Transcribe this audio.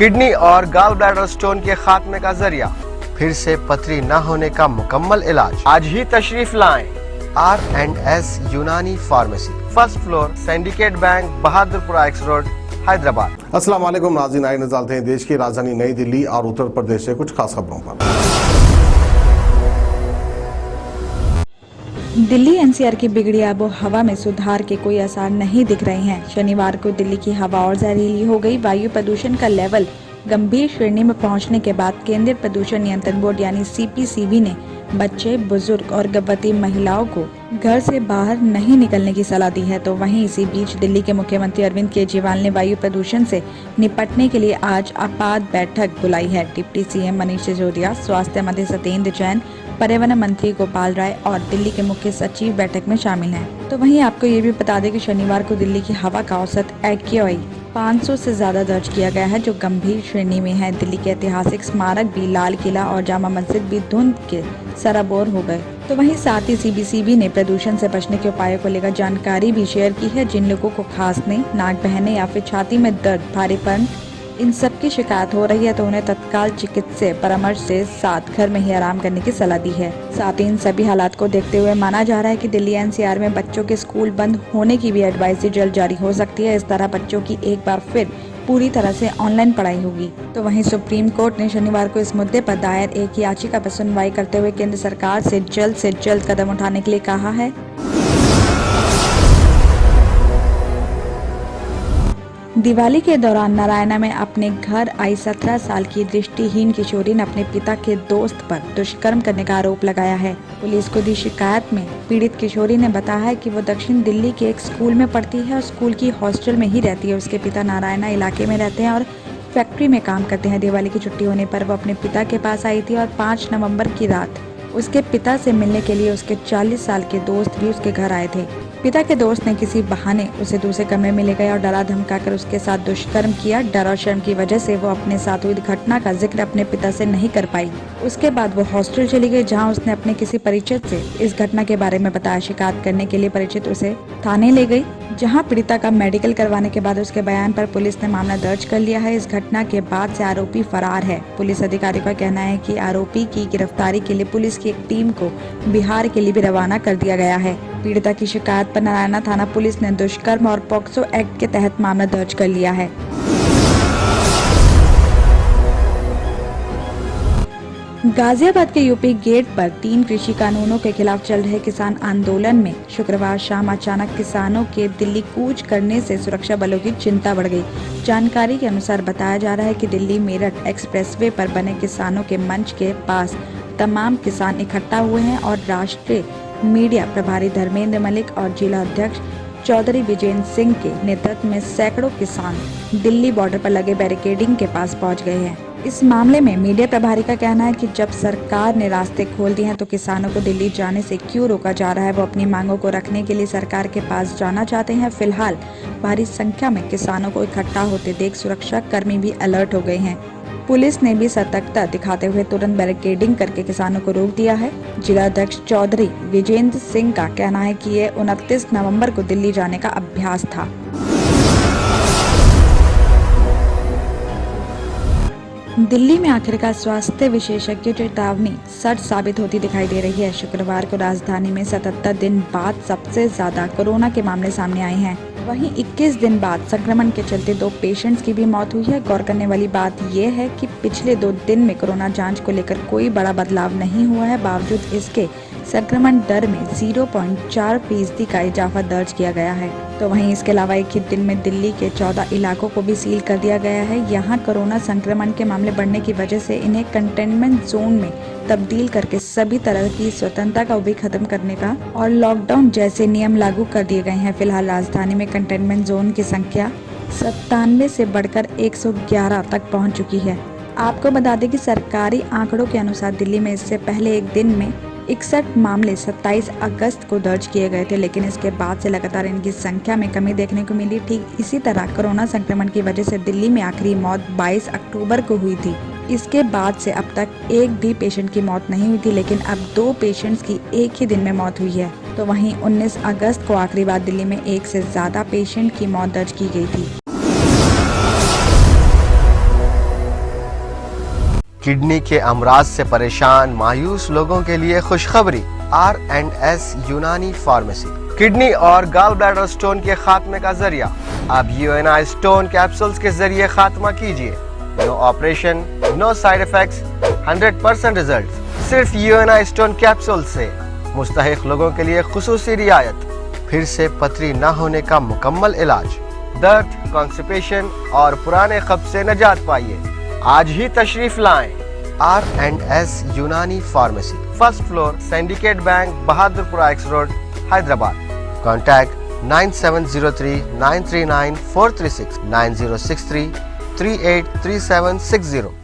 Kidney और gall bladder stone के खात्मे का जरिया, फिर से पथरी न होने का मुकम्मल इलाज। आज ही तशरीफ लाएं R&S यूनानी pharmacy, first floor, syndicate bank, Bahadurpura x road, Hyderabad. अस्सलाम वालेकुम नाज़रीन, आइए नज़र डालते हैं देश की राजधानी नई दिल्ली और उत्तर प्रदेश से कुछ खास खबरों पर। दिल्ली एनसीआर की बिगड़ी आबो हवा में सुधार के कोई आसार नहीं दिख रहे हैं। शनिवार को दिल्ली की हवा और जहरीली हो गई। वायु प्रदूषण का लेवल गंभीर श्रेणी में पहुंचने के बाद केंद्रीय प्रदूषण नियंत्रण बोर्ड यानी CPCB ने बच्चे, बुजुर्ग और गर्भवती महिलाओं को घर से बाहर नहीं निकलने की सलाह दी है। तो वहीं इसी बीच दिल्ली के मुख्यमंत्री अरविंद केजरीवाल ने वायु प्रदूषण से निपटने के लिए आज आपात बैठक बुलाई है। डिप्टी CM मनीष सिसोदिया, स्वास्थ्य मंत्री सत्येंद्र जैन, पर्यावरण मंत्री गोपाल राय और दिल्ली के मुख्य सचिव बैठक में शामिल हैं। तो वहीं आपको ये भी बता दें कि शनिवार को दिल्ली की हवा का औसत AQI 500 से ज्यादा दर्ज किया गया है, जो गंभीर श्रेणी में है। दिल्ली के ऐतिहासिक स्मारक भी, लाल किला और जामा मस्जिद भी धुंध के सराबोर हो गए। तो वहीं साथ ही CPCB ने प्रदूषण से बचने के उपायों को लेकर जानकारी भी शेयर की है। जिन लोगों को खांसने, नाक बहने या फिर छाती में दर्द, भारीपन, इन सब की शिकायत हो रही है तो उन्हें तत्काल चिकित्सीय परामर्श के साथ घर में ही आराम करने की सलाह दी है। साथ ही इन सभी हालात को देखते हुए माना जा रहा है कि दिल्ली NCR में बच्चों के स्कूल बंद होने की भी एडवाइजरी जल्द जारी हो सकती है। इस तरह बच्चों की एक बार फिर पूरी तरह से ऑनलाइन पढ़ाई होगी। तो वहीं सुप्रीम कोर्ट ने शनिवार को इस मुद्दे पर दायर एक याचिका पर सुनवाई करते हुए केंद्र सरकार से जल्द कदम उठाने के लिए कहा है। दिवाली के दौरान नारायणा में अपने घर आई 17 साल की दृष्टिहीन किशोरी ने अपने पिता के दोस्त पर दुष्कर्म करने का आरोप लगाया है। पुलिस को दी शिकायत में पीड़ित किशोरी ने बताया है कि वो दक्षिण दिल्ली के एक स्कूल में पढ़ती है और स्कूल की हॉस्टल में ही रहती है। उसके पिता नारायणा इलाके में रहते हैं और फैक्ट्री में काम करते हैं। दिवाली की छुट्टी होने पर वो अपने पिता के पास आई थी और 5 नवम्बर की रात उसके पिता से मिलने के लिए उसके 40 साल के दोस्त भी उसके घर आए थे। पिता के दोस्त ने किसी बहाने उसे दूसरे कमरे में ले गए और डरा धमकाकर उसके साथ दुष्कर्म किया। डर और शर्म की वजह से वो अपने साथ हुई घटना का जिक्र अपने पिता से नहीं कर पाई। उसके बाद वो हॉस्टल चली गई, जहां उसने अपने किसी परिचित से इस घटना के बारे में बताया। शिकायत करने के लिए परिचित उसे थाने ले गई, जहां पीड़िता का मेडिकल करवाने के बाद उसके बयान पर पुलिस ने मामला दर्ज कर लिया है। इस घटना के बाद से आरोपी फरार है। पुलिस अधिकारियों का कहना है कि आरोपी की गिरफ्तारी के लिए पुलिस की एक टीम को बिहार के लिए भी रवाना कर दिया गया है। पीड़िता की शिकायत पर नारायणा थाना पुलिस ने दुष्कर्म और पॉक्सो एक्ट के तहत मामला दर्ज कर लिया है। गाजियाबाद के यूपी गेट पर 3 कृषि कानूनों के खिलाफ चल रहे किसान आंदोलन में शुक्रवार शाम अचानक किसानों के दिल्ली कूच करने से सुरक्षा बलों की चिंता बढ़ गई। जानकारी के अनुसार बताया जा रहा है कि दिल्ली मेरठ एक्सप्रेसवे पर बने किसानों के मंच के पास तमाम किसान इकट्ठा हुए हैं और राष्ट्रीय मीडिया प्रभारी धर्मेंद्र मलिक और जिला अध्यक्ष चौधरी विजेंद्र सिंह के नेतृत्व में सैकड़ों किसान दिल्ली बॉर्डर पर लगे बैरिकेडिंग के पास पहुंच गए हैं। इस मामले में मीडिया प्रभारी का कहना है कि जब सरकार ने रास्ते खोल दिए हैं तो किसानों को दिल्ली जाने से क्यों रोका जा रहा है। वो अपनी मांगों को रखने के लिए सरकार के पास जाना चाहते हैं। फिलहाल भारी संख्या में किसानों को इकट्ठा होते देख सुरक्षा कर्मी भी अलर्ट हो गए हैं। पुलिस ने भी सतर्कता दिखाते हुए तुरंत बैरिकेडिंग करके किसानों को रोक दिया है। जिला अध्यक्ष चौधरी विजेंद्र सिंह का कहना है कि ये 29 नवंबर को दिल्ली जाने का अभ्यास था। दिल्ली में आखिरकार स्वास्थ्य विशेषज्ञों की चेतावनी सच साबित होती दिखाई दे रही है। शुक्रवार को राजधानी में 77 दिन बाद सबसे ज्यादा कोरोना के मामले सामने आए हैं। वहीं 21 दिन बाद संक्रमण के चलते 2 पेशेंट्स की भी मौत हुई है। गौर करने वाली बात यह है कि पिछले 2 दिन में कोरोना जांच को लेकर कोई बड़ा बदलाव नहीं हुआ है। बावजूद इसके संक्रमण दर में 0.4% का इजाफा दर्ज किया गया है। तो वहीं इसके अलावा एक ही दिन में दिल्ली के 14 इलाकों को भी सील कर दिया गया है। यहाँ कोरोना संक्रमण के मामले बढ़ने की वजह से इन्हें कंटेनमेंट जोन में तब्दील करके सभी तरह की स्वतंत्रता का भी खत्म करने का और लॉकडाउन जैसे नियम लागू कर दिए गए हैं। फिलहाल राजधानी में कंटेनमेंट जोन की संख्या 97 से बढ़कर 111 तक पहुँच चुकी है। आपको बता दें कि सरकारी आंकड़ों के अनुसार दिल्ली में इससे पहले एक दिन में 61 मामले 27 अगस्त को दर्ज किए गए थे, लेकिन इसके बाद से लगातार इनकी संख्या में कमी देखने को मिली। ठीक इसी तरह कोरोना संक्रमण की वजह से दिल्ली में आखिरी मौत 22 अक्टूबर को हुई थी। इसके बाद से अब तक एक भी पेशेंट की मौत नहीं हुई थी, लेकिन अब 2 पेशेंट्स की एक ही दिन में मौत हुई है। तो वहीं 19 अगस्त को आखिरी बार दिल्ली में 1 से ज्यादा पेशेंट की मौत दर्ज की गई थी। किडनी के अमराज से परेशान मायूस लोगों के लिए खुशखबरी। R&S यूनानी फार्मेसी किडनी और गॉल ब्लैडर स्टोन के खात्मे का जरिया। अब UNI स्टोन कैप्सूल्स के जरिए खात्मा कीजिए। No operation, no side effects, 100% result. सिर्फ UNI स्टोन कैप्सूल से मुस्तहिक लोगों के लिए खुसूसी रियायत। फिर से पथरी न होने का मुकम्मल इलाज। दर्द, कॉन्स्टिपेशन और पुराने कब्ज से निजात पाइए। आज ही तशरीफ लाएं। R&S यूनानी pharmacy, first floor, syndicate bank, Bahadurpura x road, Hyderabad. Contact 9703 939 436 9063 383760।